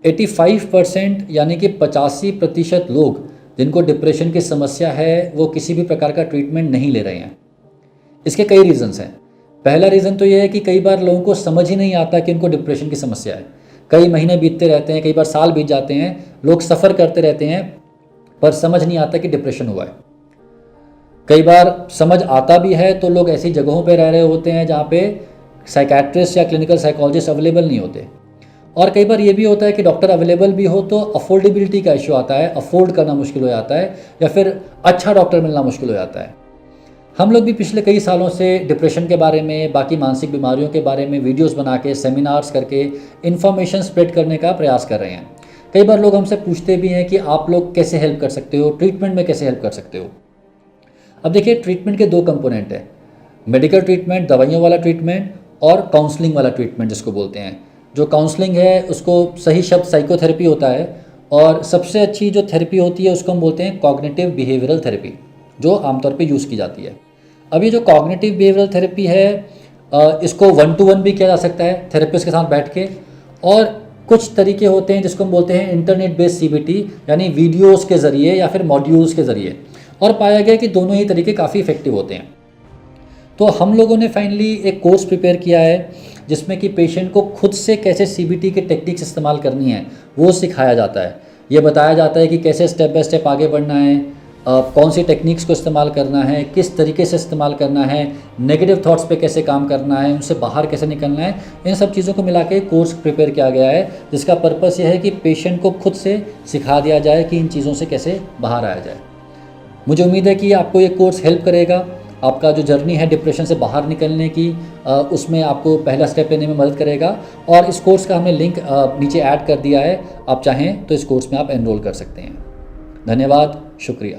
85% यानी कि 85% लोग जिनको डिप्रेशन की समस्या है वो किसी भी प्रकार का ट्रीटमेंट नहीं ले रहे हैं। इसके कई रीज़न्स हैं। पहला रीज़न तो ये है कि कई बार लोगों को समझ ही नहीं आता कि उनको डिप्रेशन की समस्या है। कई महीने बीतते रहते हैं, कई बार साल बीत जाते हैं, लोग सफ़र करते रहते हैं पर समझ नहीं आता कि डिप्रेशन हुआ है। कई बार समझ आता भी है तो लोग ऐसी जगहों पे रह रहे होते हैं जहाँ पे साइकेट्रिस्ट या क्लिनिकल साइकोलॉजिस्ट अवेलेबल नहीं होते। और कई बार ये भी होता है कि डॉक्टर अवेलेबल भी हो तो अफोर्डेबिलिटी का इशू आता है, अफोर्ड करना मुश्किल हो जाता है या फिर अच्छा डॉक्टर मिलना मुश्किल हो जाता है। हम लोग भी पिछले कई सालों से डिप्रेशन के बारे में, बाकी मानसिक बीमारियों के बारे में वीडियोस बना के, सेमिनार्स करके इन्फॉर्मेशन स्प्रेड करने का प्रयास कर रहे हैं। कई बार लोग हमसे पूछते भी हैं कि आप लोग कैसे हेल्प कर सकते हो, ट्रीटमेंट में कैसे हेल्प कर सकते हो। अब देखिए, ट्रीटमेंट के 2 कंपोनेंट हैं, मेडिकल ट्रीटमेंट, दवाइयों वाला ट्रीटमेंट, और काउंसलिंग वाला ट्रीटमेंट जिसको बोलते हैं। जो काउंसलिंग है उसको सही शब्द साइकोथेरेपी होता है, और सबसे अच्छी जो थेरेपी होती है उसको हम बोलते हैं कॉग्निटिव बिहेवियरल थेरेपी, जो आमतौर पे यूज़ की जाती है। अब ये जो कॉग्निटिव बिहेवियरल थेरेपी है, इसको 1 to 1 भी किया जा सकता है थेरेपिस्ट के साथ बैठ के, और कुछ तरीके होते हैं जिसको हम बोलते हैं इंटरनेट बेस्ड सीबीटी, यानी वीडियोस के ज़रिए या फिर मॉड्यूल्स के ज़रिए, और पाया गया कि दोनों ही तरीके काफ़ी इफेक्टिव होते हैं। तो हम लोगों ने फाइनली एक कोर्स प्रिपेयर किया है जिसमें कि पेशेंट को खुद से कैसे सीबीटी के टेक्निक्स इस्तेमाल करनी है वो सिखाया जाता है। ये बताया जाता है कि कैसे स्टेप बाय स्टेप आगे बढ़ना है, कौन सी टेक्निक्स को इस्तेमाल करना है, किस तरीके से इस्तेमाल करना है, नेगेटिव थॉट्स पे कैसे काम करना है, उनसे बाहर कैसे निकलना है। इन सब चीज़ों को मिला के कोर्स प्रिपेयर किया गया है जिसका पर्पस ये है कि पेशेंट को खुद से सिखा दिया जाए कि इन चीज़ों से कैसे बाहर आया जाए। मुझे उम्मीद है कि आपको ये कोर्स हेल्प करेगा, आपका जो जर्नी है डिप्रेशन से बाहर निकलने की, उसमें आपको पहला स्टेप लेने में मदद करेगा। और इस कोर्स का हमने लिंक नीचे ऐड कर दिया है, आप चाहें तो इस कोर्स में आप एनरोल कर सकते हैं। धन्यवाद, शुक्रिया।